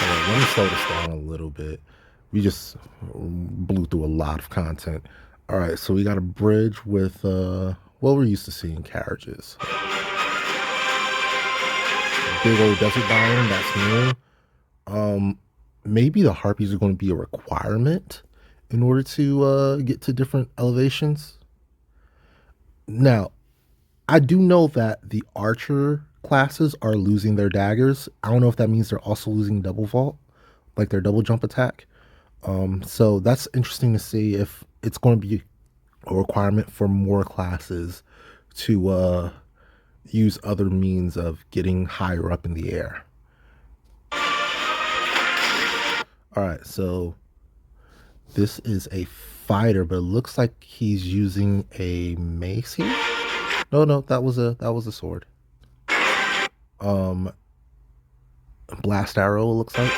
Alright, let me slow this down a little bit. We just blew through a lot of content. Alright, so we got a bridge with what we're used to seeing carriages. Big old desert biome, that's new. Maybe the harpies are going to be a requirement in order to get to different elevations. Now, I do know that the archer classes are losing their daggers. I don't know if that means they're also losing double vault, like their double jump attack. So that's interesting to see if it's going to be a requirement for more classes to use other means of getting higher up in the air. All right, so this is a fighter, but it looks like he's using a mace here. No, that was a sword. Blast arrow, it looks like.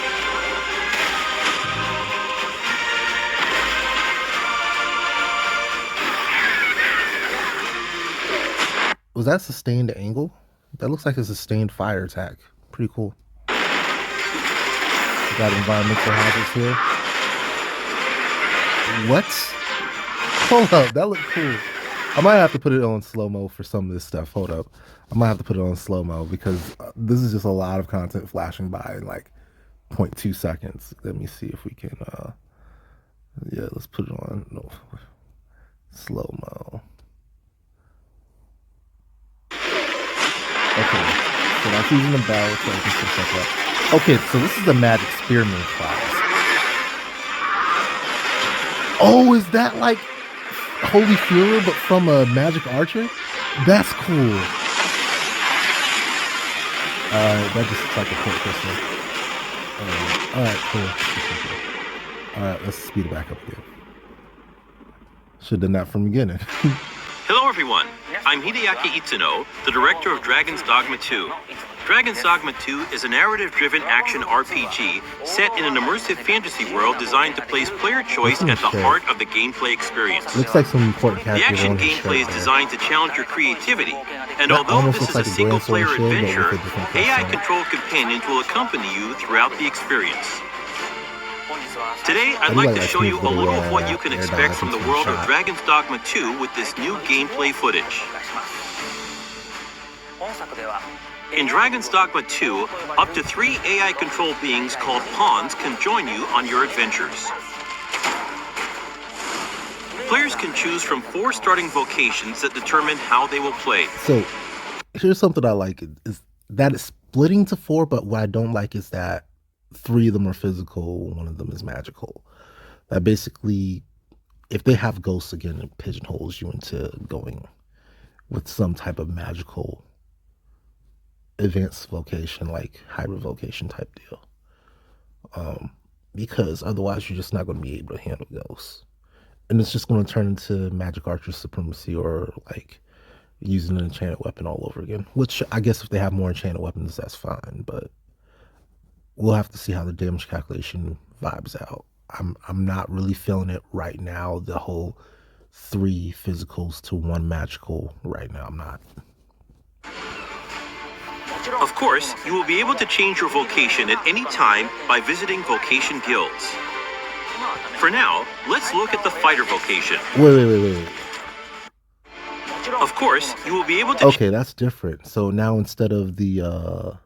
Was that sustained angle? That looks like a sustained fire attack. Pretty cool. We got environmental hazards here. What? Hold up, that looked cool. I might have to put it on slow-mo for some of this stuff. Hold up. I might have to put it on slow-mo because this is just a lot of content flashing by in like 0.2 seconds. Let me see if we can, yeah, let's put it on slow-mo. Okay, so that's using the bell so I can switch that up. Okay, so this is the Magick Spearhand class. Oh, is that like Holy Fury, but from a Magick Archer? That's cool. That just looks like a cool crystal. Alright, cool. Alright, let's speed it back up again. Should have done that from the beginning. Hello everyone, I'm Hideaki Itsuno, the director of Dragon's Dogma 2. Dragon's Dogma 2 is a narrative-driven action RPG set in an immersive fantasy world designed to place player choice at the heart of the gameplay experience. Looks like some important characters. The action gameplay is designed to challenge your creativity, and although this is a single-player adventure, AI-controlled companions will accompany you throughout the experience. Today, I'd like to show you a little of what you can expect from the world of Dragon's Dogma 2 with this new gameplay footage. In Dragon's Dogma 2, up to 3 AI-controlled beings called pawns can join you on your adventures. Players can choose from 4 starting vocations that determine how they will play. So, here's something I like, is that it's splitting to 4, but what I don't like is that 3 of them are physical, 1 of them is magical. That basically, if they have ghosts again, it pigeonholes you into going with some type of magical advanced vocation, like hybrid vocation type deal. Because otherwise you're just not going to be able to handle ghosts. And it's just going to turn into Magick Archer supremacy, or like using an enchanted weapon all over again. Which I guess if they have more enchanted weapons, that's fine, but we'll have to see how the damage calculation vibes out. I'm not really feeling it right now, the whole 3 physicals to 1 magical right now. I'm not. Of course, you will be able to change your vocation at any time by visiting Vocation Guilds. For now, let's look at the fighter vocation. Wait. Of course, you will be able to... Okay, that's different. So now instead of the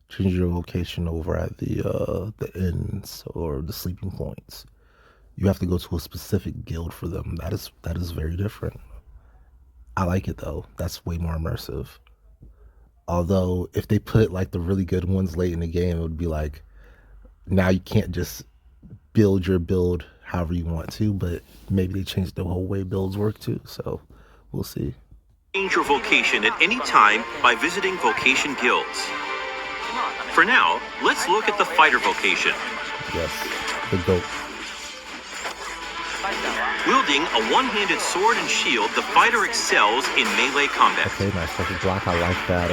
change your vocation over at the inns or the sleeping points, you have to go to a specific guild for them. That is very different. I like it though. That's way more immersive. Although if they put like the really good ones late in the game, it would be like, now you can't just build your build however you want to, but maybe they changed the whole way builds work too. So we'll see. Change your vocation at any time by visiting Vocation Guilds. For now, let's look at the fighter vocation. Yes, the goat. Wielding a one-handed sword and shield, the fighter excels in melee combat. Okay, nice perfect block. I like that.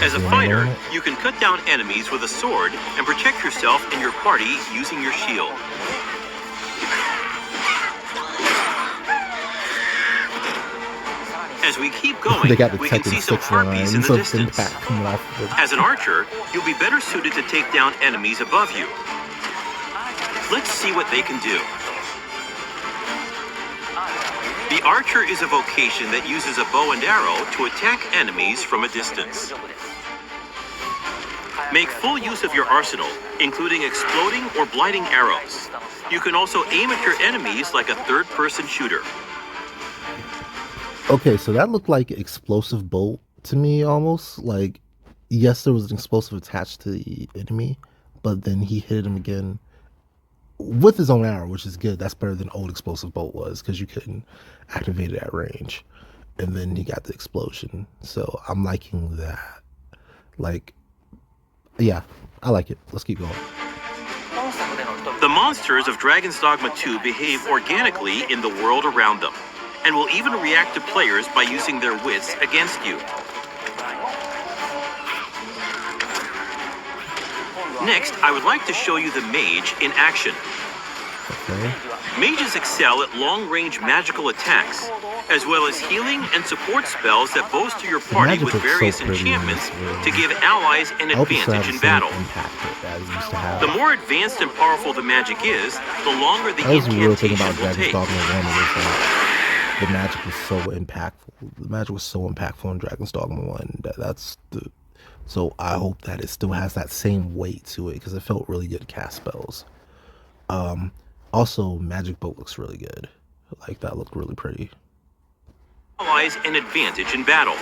As a fighter, you can cut down enemies with a sword and protect yourself and your party using your shield. As we keep going, They got the we can see some harpies in the distance. As an archer, you'll be better suited to take down enemies above you. Let's see what they can do. The archer is a vocation that uses a bow and arrow to attack enemies from a distance. Make full use of your arsenal, including exploding or blighting arrows. You can also aim at your enemies like a third-person shooter. Okay, so that looked like explosive bolt to me almost. Like, yes, there was an explosive attached to the enemy, but then he hit him again with his own arrow, which is good. That's better than old explosive bolt was, because you couldn't activate it at range. And then he got the explosion. So I'm liking that. Like, yeah, I like it. Let's keep going. The monsters of Dragon's Dogma 2 behave organically in the world around them, and will even react to players by using their wits against you. Next, I would like to show you the Mage in action. Okay. Mages excel at long-range magical attacks, as well as healing and support spells that bolster your party with various enchantments to give allies an advantage in battle. The more advanced and powerful the magic is, the longer the incantation will take. The magic was so impactful. The magic was so impactful in Dragon's Dogma 1. So I hope that it still has that same weight to it, because it felt really good to cast spells. Also, Magic Bolt looks really good. Like, that looked really pretty. Allies an advantage in battle.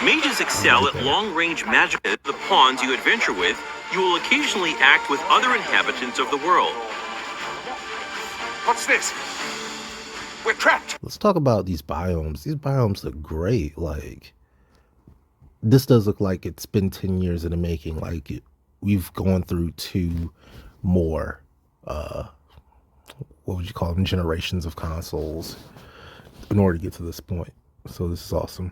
Mages excel at long-range magic. The pawns you adventure with, you will occasionally act with other inhabitants of the world. What's this? We're trapped. Let's talk about these biomes. These biomes look great. Like, this does look like it's been 10 years in the making. Like, we've gone through 2 more, what would you call them, generations of consoles in order to get to this point. So this is awesome.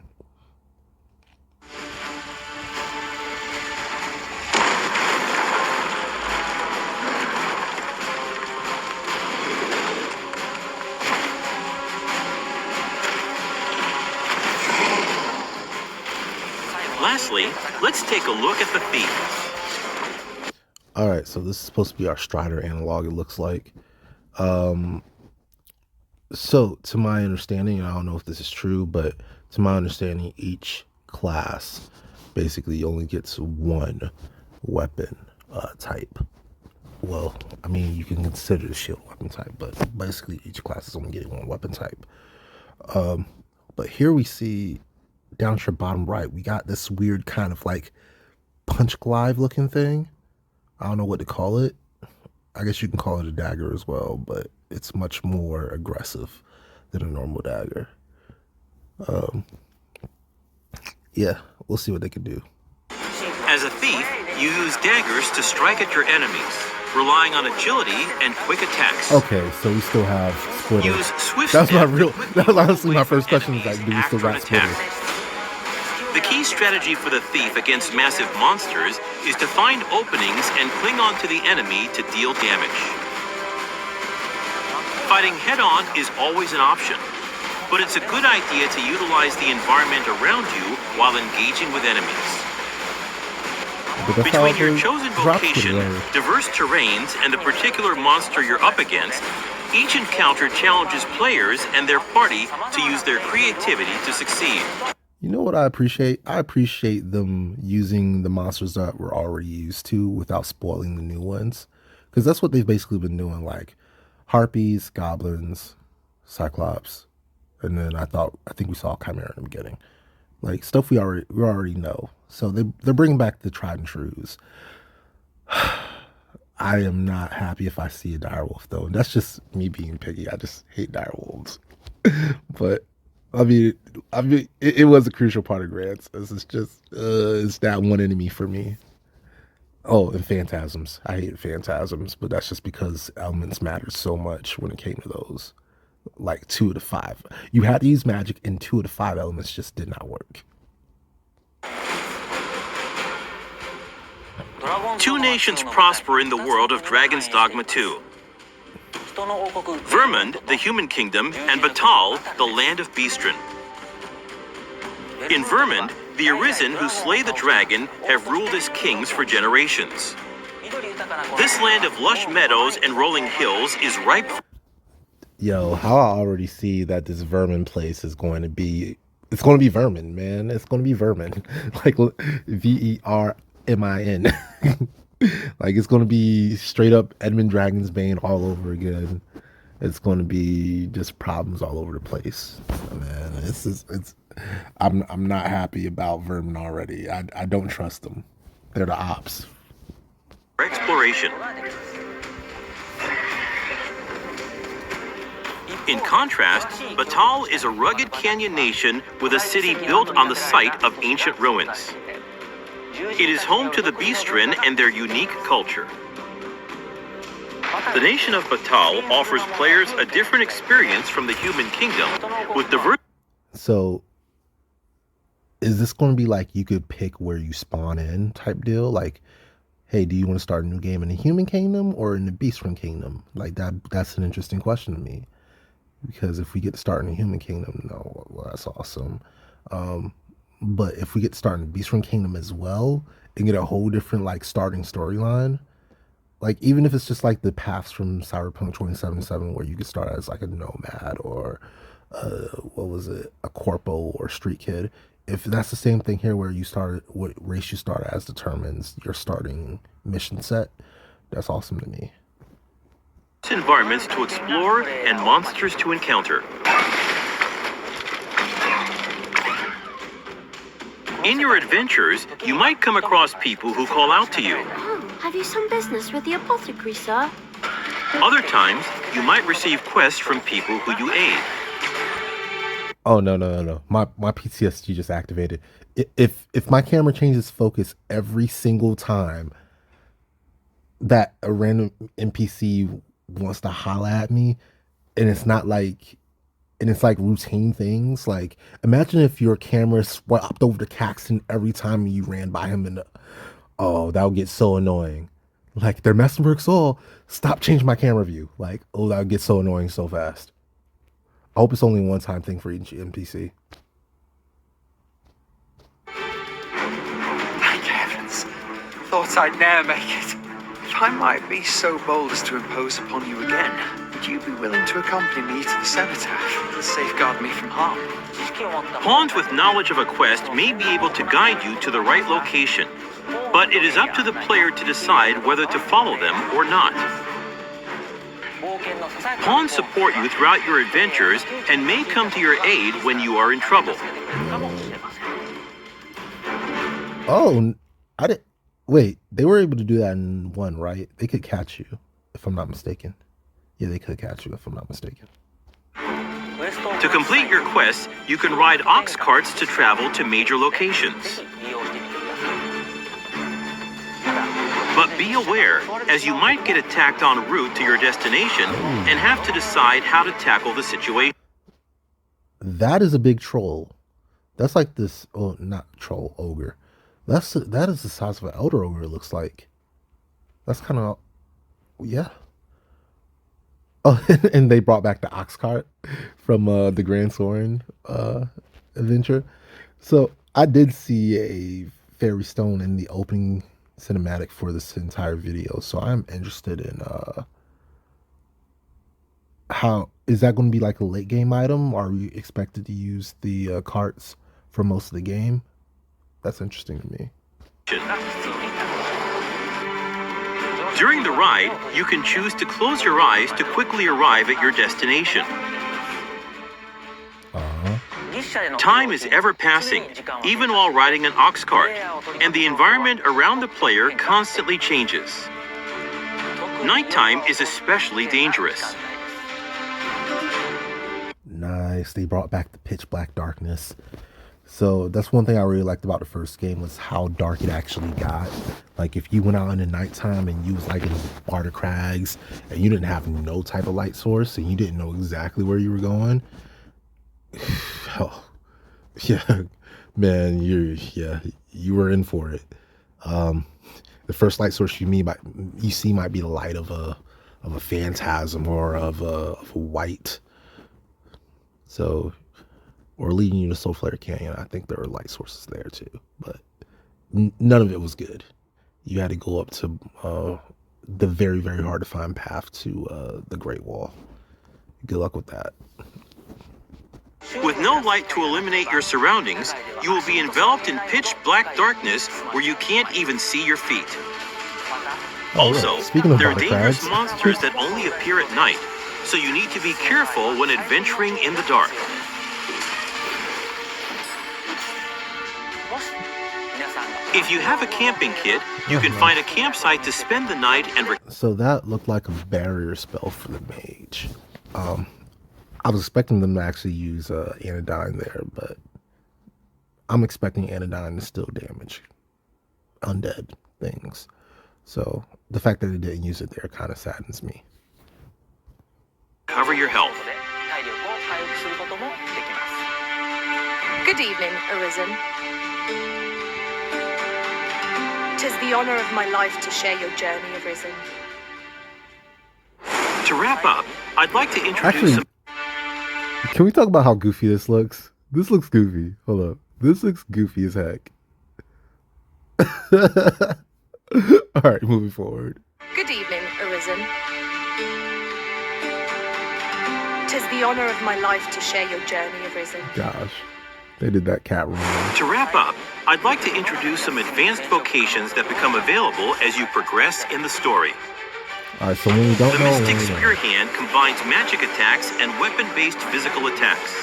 Lastly, let's take a look at the Thief. All right, so this is supposed to be our Strider analog, it looks like. So to my understanding, and I don't know if this is true, but to my understanding, each class basically only gets 1 weapon type. Well, I mean, you can consider the shield weapon type, but basically each class is only getting 1 weapon type. But here we see down to your bottom right, we got this weird kind of like punch glaive looking thing. I don't know what to call it. I guess you can call it a dagger as well, but it's much more aggressive than a normal dagger. Yeah, we'll see what they can do. As a thief, you use daggers to strike at your enemies, relying on agility and quick attacks. Okay, so we still have Splitter. Use swift That step was honestly my first question, is like, do we still got Splitter? The key strategy for the thief against massive monsters is to find openings and cling on to the enemy to deal damage. Fighting head-on is always an option, but it's a good idea to utilize the environment around you while engaging with enemies. Between your chosen vocation, diverse terrains, and the particular monster you're up against, each encounter challenges players and their party to use their creativity to succeed. You know what I appreciate? I appreciate them using the monsters that we're already used to without spoiling the new ones. Because that's what they've basically been doing, like harpies, goblins, cyclops, and then I think we saw Chimera in the beginning. Like, stuff we already know. So they're bringing back the tried and trues. I am not happy if I see a direwolf, though. And that's just me being picky. I just hate direwolves. But I mean, it was a crucial part of Grants. It's just, it's that one enemy for me. Oh, and phantasms. I hate phantasms, but that's just because elements mattered so much when it came to those. Like 2 of the 5. You had to use magic, and 2 of the 5 elements just did not work. 2 nations prosper in the world of Dragon's Dogma 2. Vermund, the human kingdom, and Batal, the land of Beastren. In Vermund, the Arisen who slay the dragon have ruled as kings for generations. This land of lush meadows and rolling hills is ripe. Yo, how I already see that this vermin place is going to be. It's going to be vermin, man. It's going to be vermin. Like Vermin. Like it's going to be straight up Edmund Dragon's Bane all over again. It's going to be just problems all over the place. Man, I'm not happy about vermin already. I don't trust them. They're the ops. Exploration. In contrast, Batal is a rugged canyon nation with a city built on the site of ancient ruins. It is home to the Beastren and their unique culture. The nation of Batal offers players a different experience from the human kingdom with diverse. So, is this going to be like you could pick where you spawn in type deal? Like, hey, do you want to start a new game in the human kingdom or in the Beastren kingdom? Like that's an interesting question to me. Because if we get to start in the human kingdom, no, well, that's awesome. But if we get to start in the Beastren kingdom as well and get a whole different like starting storyline, like even if it's just like the paths from Cyberpunk 2077 where you could start as like a nomad or a corpo or street kid. If that's the same thing here where you started, what race you start as determines your starting mission set, that's awesome to me. Environments to explore and monsters to encounter. In your adventures, you might come across people who call out to you. Oh, have you some business with the apothecary, sir? Other times, you might receive quests from people who you aid. Oh no. My PTSD just activated. If my camera changes focus every single time that a random NPC wants to holla at me, and it's like routine things, like imagine if your camera swapped over to Caxton every time you ran by him that would get so annoying. Like they're messing with Soul, stop changing my camera view. Like, oh, that would get so annoying so fast. I hope it's only a one-time thing for each NPC. Thank heavens. Thought I'd ne'er make it. If I might be so bold as to impose upon you again, would you be willing to accompany me to the cenotaph and safeguard me from harm? Pawns with knowledge of a quest may be able to guide you to the right location, but it is up to the player to decide whether to follow them or not. Pawns support you throughout your adventures and may come to your aid when you are in trouble. Oh, I didn't. Wait, they were able to do that in one, right? They could catch you, if I'm not mistaken. Yeah, they could catch you, if I'm not mistaken. To complete your quests, you can ride ox carts to travel to major locations. But be aware, as you might get attacked en route to your destination and have to decide how to tackle the situation. That is a big troll. That's like this, oh, not troll, ogre. That is the size of an elder ogre, it looks like. That's kind of, yeah. Oh, and they brought back the ox cart from the Grand Sorin adventure. So I did see a fairy stone in the opening cinematic for this entire video. So I'm interested in how, is that going to be like a late game item? Or are we expected to use the carts for most of the game? That's interesting to me. During the ride, you can choose to close your eyes to quickly arrive at your destination. Time is ever passing, even while riding an ox cart, and the environment around the player constantly changes. Nighttime is especially dangerous. Nice. They brought back the pitch black darkness. So that's one thing I really liked about the first game was how dark it actually got. Like if you went out in the nighttime and you was like in Barter Crags and you didn't have no type of light source and you didn't know exactly where you were going. Oh, yeah, man, you were in for it. The first light source you see might be the light of a a phantasm or of a white. So, or leading you to Soulflare Canyon. I think there were light sources there too, but none of it was good. You had to go up to the very, very hard to find path to the Great Wall. Good luck with that. With no light to illuminate your surroundings, you will be enveloped in pitch black darkness where you can't even see your feet. Also, there are dangerous monsters that only appear at night, so you need to be careful when adventuring in the dark. If you have a camping kit, you can find a campsite to spend the night and... So that looked like a barrier spell for the mage. I was expecting them to actually use Anodyne there, but I'm expecting Anodyne to still damage undead things. So the fact that they didn't use it there kind of saddens me. Cover your health. Good evening, Arisen. 'Tis the honor of my life to share your journey, Arisen. To wrap up, I'd like to introduce... Can we talk about how goofy this looks? This looks goofy. Hold up. This looks goofy as heck. Alright, moving forward. Good evening, Arisen. 'Tis the honor of my life to share your journey, Arisen. Gosh, they did that cat room. To wrap up, I'd like to introduce some advanced vocations that become available as you progress in the story. Alright, so when we don't know... The Mystic Spearhand combines magic attacks and weapon-based physical attacks.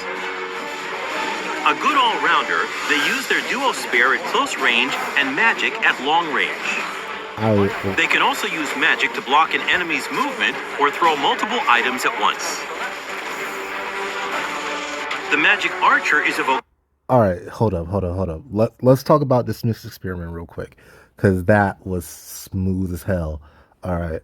A good all-rounder, they use their duo spear at close range and magic at long range. They can also use magic to block an enemy's movement or throw multiple items at once. The Magick Archer is a Alright, hold up. Let's talk about this Mystic Spearman real quick, because that was smooth as hell. Alright,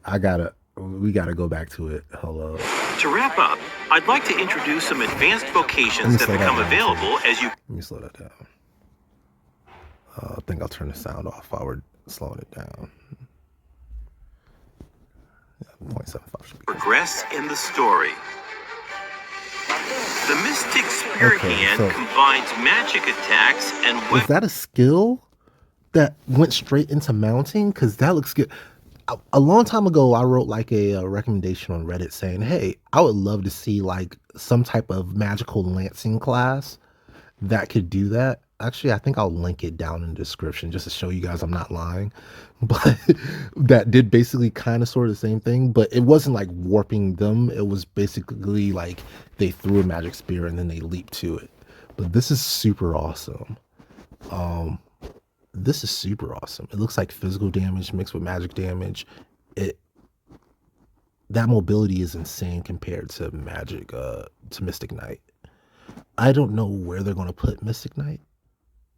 we gotta go back to it. Hello. To wrap up, I'd like to introduce some advanced vocations that become available as you... Let me slow that down. I think I'll turn the sound off while we're slowing it down. 0.75 should be progress in the story. The Mystic Spearhand combines magic attacks and... Was that a skill that went straight into mounting? Because that looks good. A long time ago, I wrote like a recommendation on Reddit saying, hey, I would love to see like some type of magical lancing class that could do that. Actually, I think I'll link it down in the description just to show you guys I'm not lying. But that did basically kind of sort of the same thing, but it wasn't like warping them. It was basically like they threw a magic spear and then they leaped to it. But this is super awesome. This is super awesome. It looks like physical damage mixed with magic damage. That mobility is insane compared to magic, to Mystic Knight. I don't know where they're going to put Mystic Knight.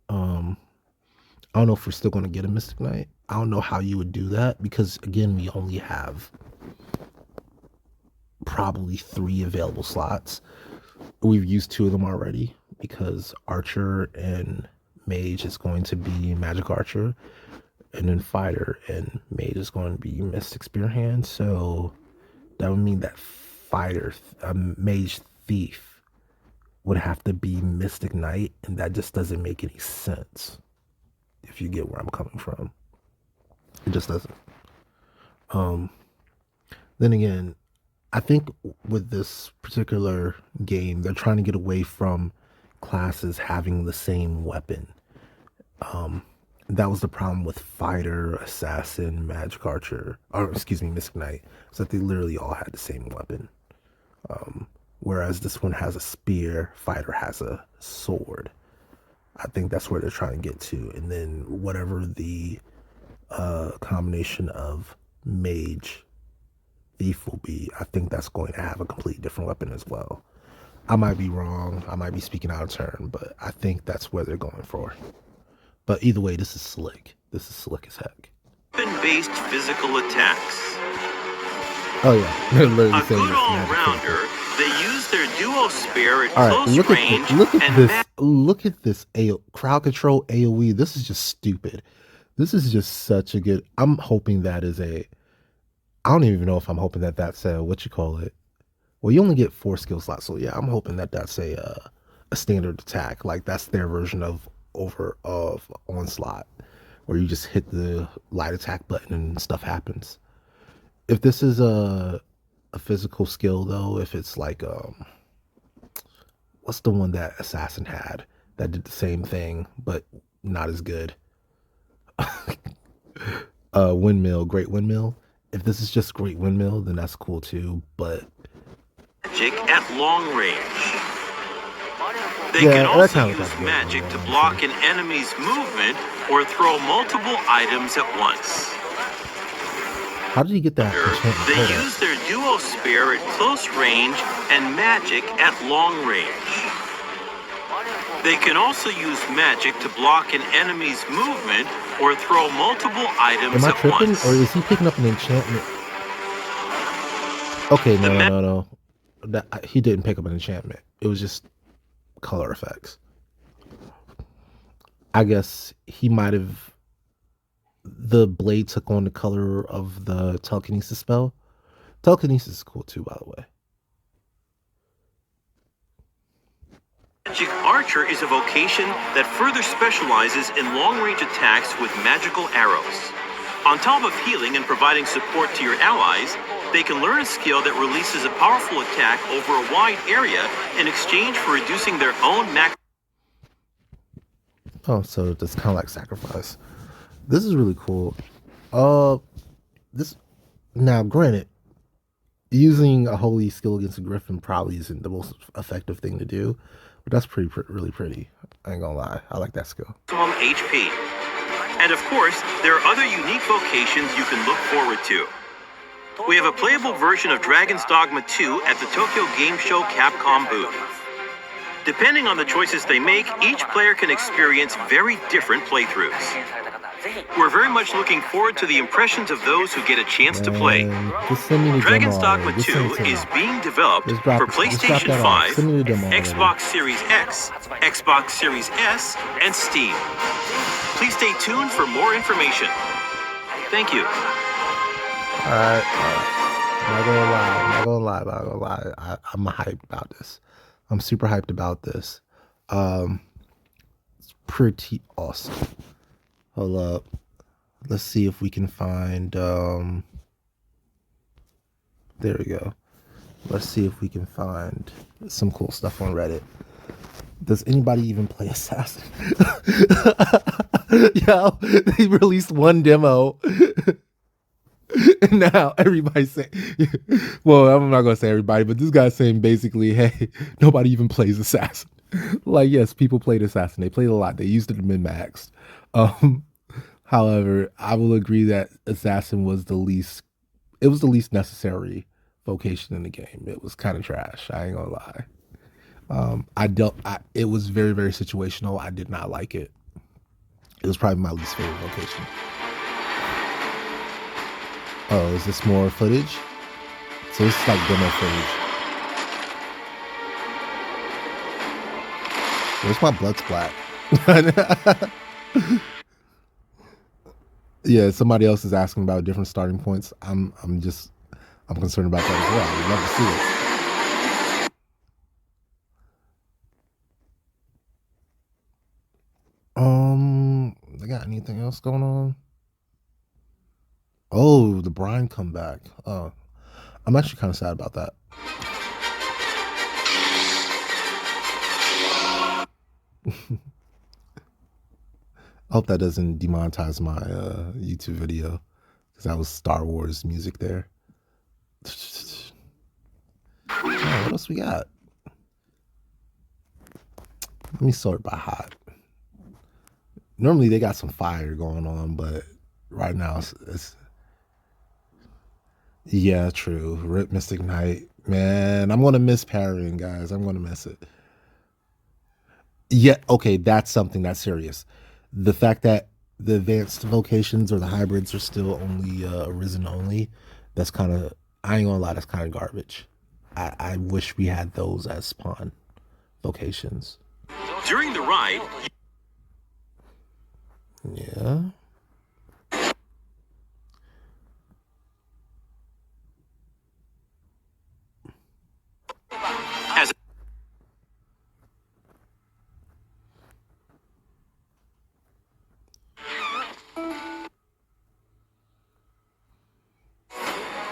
I don't know if we're still going to get a Mystic Knight. I don't know how you would do that because, again, we only have probably 3 available slots. We've used 2 of them already because Archer and Mage is going to be Magick Archer, and then Fighter and Mage is going to be Mystic Spearhand. So that would mean that Fighter, Mage Thief would have to be Mystic Knight, and that just doesn't make any sense. If you get where I'm coming from, it just doesn't. Then again, I think with this particular game, they're trying to get away from classes having the same weapon. That was the problem with Fighter, Assassin, Magick Archer, or excuse me, Mystic Knight, is that they literally all had the same weapon. Whereas this one has a spear, Fighter has a sword. I think that's where they're trying to get to. And then whatever the combination of Mage Thief will be, I think that's going to have a completely different weapon as well. I might be wrong. I might be speaking out of turn, but I think that's where they're going for. But either way, this is slick. This is slick as heck. Weapon-based physical attacks. Oh yeah, they're literally a good all-rounder. They use their duo spear at close range. Look at this crowd control AoE. This is just stupid. This is just such a good. I'm hoping that is I don't even know if I'm hoping that that's what you call it. Well, you only get 4 skill slots, so yeah, I'm hoping that that's a standard attack. Like that's their version of onslaught, where you just hit the light attack button and stuff happens. If this is a physical skill though, if it's like what's the one that Assassin had that did the same thing but not as good? Windmill, Great Windmill. If this is just Great Windmill, then that's cool too, but Magic at long range. They can also use magic to block an enemy's movement or throw multiple items at once. How did you get that? They use their duo spear at close range and magic at long range. They can also use magic to block an enemy's movement or throw multiple items at once. Or is he picking up an enchantment? Okay, no. He didn't pick up an enchantment. It was just color effects. I guess he might have. The blade took on the color of the telekinesis spell. Telekinesis is cool too, by the way. Magick Archer is a vocation that further specializes in long-range attacks with magical arrows. On top of healing and providing support to your allies, they can learn a skill that releases a powerful attack over a wide area in exchange for reducing their own max. Oh, so it's kind of like sacrifice. This is really cool. This now, granted, using a holy skill against a griffin probably isn't the most effective thing to do, but that's really pretty. I ain't gonna lie, I like that skill. Maximum HP. And of course, there are other unique vocations you can look forward to. We have a playable version of Dragon's Dogma 2 at the Tokyo Game Show Capcom booth. Depending on the choices they make, each player can experience very different playthroughs. We're very much looking forward to the impressions of those who get a chance to play. Dragon's Dogma 2 is being developed for PlayStation 5, Xbox Series X, Xbox Series S, and Steam. Please stay tuned for more information. Thank you. Alright. Not gonna lie. I'm hyped about this. I'm super hyped about this. It's pretty awesome. Hold up. Let's see if we can find there we go. Let's see if we can find some cool stuff on Reddit. Does anybody even play Assassin? Yo, they released one demo. And now everybody's saying, well, I'm not going to say everybody, but this guy's saying basically, hey, nobody even plays Assassin. Like, yes, people played Assassin. They played a lot. They used it to min-maxed. However, I will agree that Assassin was the least necessary vocation in the game. It was kind of trash. I ain't going to lie. It was very, very situational. I did not like it. It was probably my least favorite vocation. Oh, is this more footage? So this is like demo footage. Where's my blood splat? Yeah, somebody else is asking about different starting points. I'm concerned about that as well. I'd love to see it. They got anything else going on? Oh, the Brine comeback. Oh, I'm actually kind of sad about that. I hope that doesn't demonetize my YouTube video, because that was Star Wars music there. Oh, what else we got? Let me sort by hot. Normally they got some fire going on, but right now it's yeah, true. Rip Mystic Knight. Man, I'm going to miss parrying, guys. I'm going to miss it. Yeah, okay, that's something that's serious. The fact that the advanced vocations or the hybrids are still only arisen only, that's kind of, I ain't going to lie, that's kind of garbage. I wish we had those as spawn vocations. During the ride... Yeah.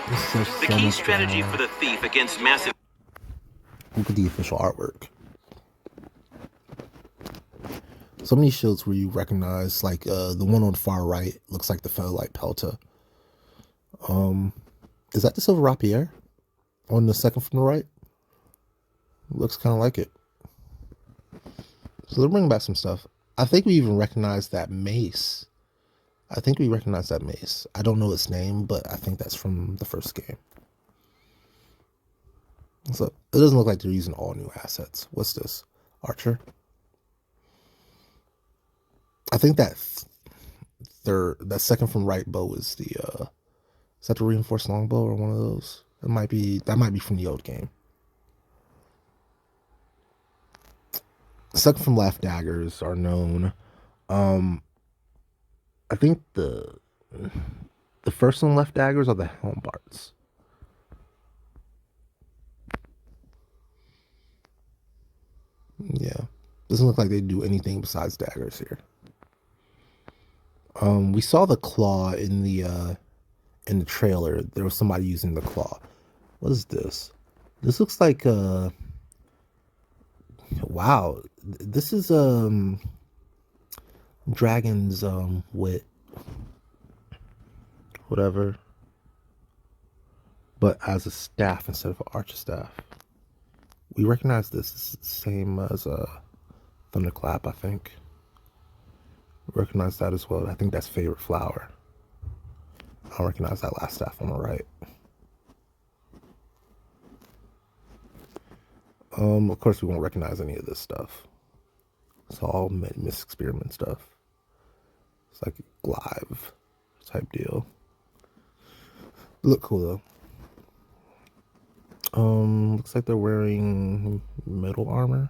The key strategy for the thief against massive... Look at the official artwork. Some of these shields where you recognize, like the one on the far right looks like the Featherlight Pelta. Is that the Silver Rapier on the second from the right? Looks kind of like it. So they're bringing back some stuff. I think we even recognize that mace. I think we recognize that mace. I don't know its name, but I think that's from the first game. So it doesn't look like they're using all new assets. What's this? Archer? I think that that second from right bow is the is that the reinforced longbow or one of those? That might be from the old game. Second from left daggers are known. I think the first one left daggers are the Helmbarts. Yeah. Doesn't look like they do anything besides daggers here. We saw the claw in the trailer. There was somebody using the claw. What is this? This looks like wow. This is Dragon's wit. Whatever. But as a staff instead of an archer staff. We recognize this. This is the same as Thunderclap, I think. Recognize that as well. I think that's Favorite Flower. I don't recognize that last staff on the right. Of course we won't recognize any of this stuff. It's all Mystic Spearman stuff. It's like a Glaive type deal. Look cool though. Looks like they're wearing metal armor.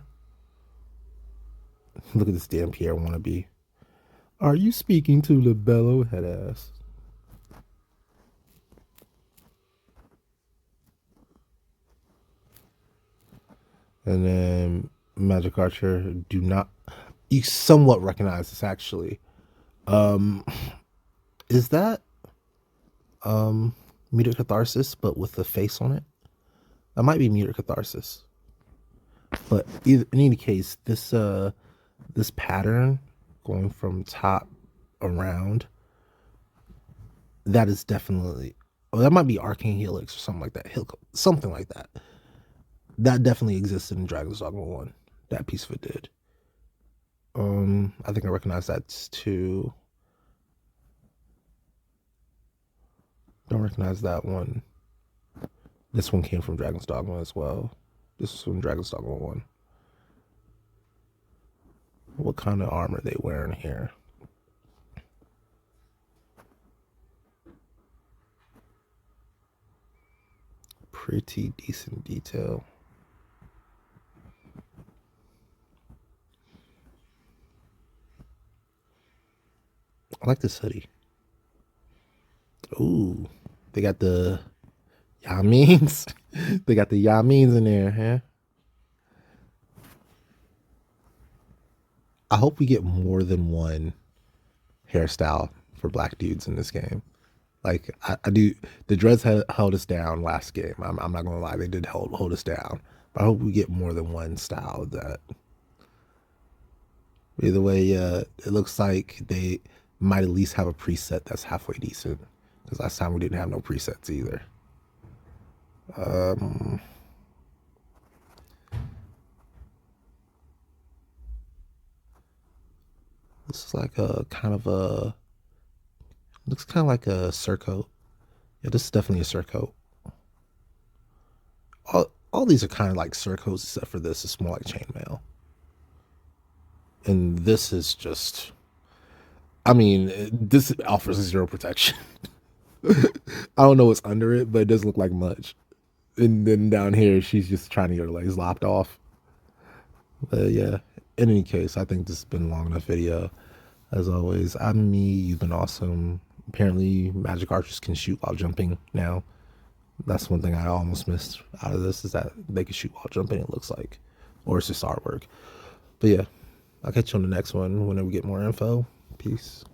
Look at this damn Pierre wannabe. Are you speaking to Libello head ass? And then Magick Archer, do not, you somewhat recognize this actually. Is that Meteor Catharsis but with the face on it? That might be Meteor Catharsis. But in any case, this pattern going from top around, that is definitely, oh, that might be Arcane Helix or something like that. Something like that. That definitely existed in Dragon's Dogma 1. That piece of it did. I think I recognize that too. Don't recognize that one. This one came from Dragon's Dogma as well. This is from Dragon's Dogma 1. What kind of armor are they wearing here? Pretty decent detail. I like this hoodie. Ooh, they got the Yamins. They got the Yamins in there, huh? I hope we get more than one hairstyle for black dudes in this game. Like, I do. The dreads held us down last game. I'm not gonna lie, they did hold us down. But I hope we get more than one style of that. Either way, it looks like they might at least have a preset that's halfway decent. Because last time we didn't have no presets either. This is like a kind of a, looks kind of like a surcoat. Yeah, this is definitely a surcoat. All these are kind of like surcoats except for this. It's more like chainmail. And this is just, I mean, this offers 0 protection. I don't know what's under it, but it doesn't look like much. And then down here, she's just trying to get her legs lopped off. But yeah, in any case, I think this has been a long enough video. As always, I'm me. You've been awesome. Apparently, Magick Archers can shoot while jumping now. That's one thing I almost missed out of this, is that they can shoot while jumping, it looks like. Or it's just artwork. But yeah, I'll catch you on the next one whenever we get more info. Peace.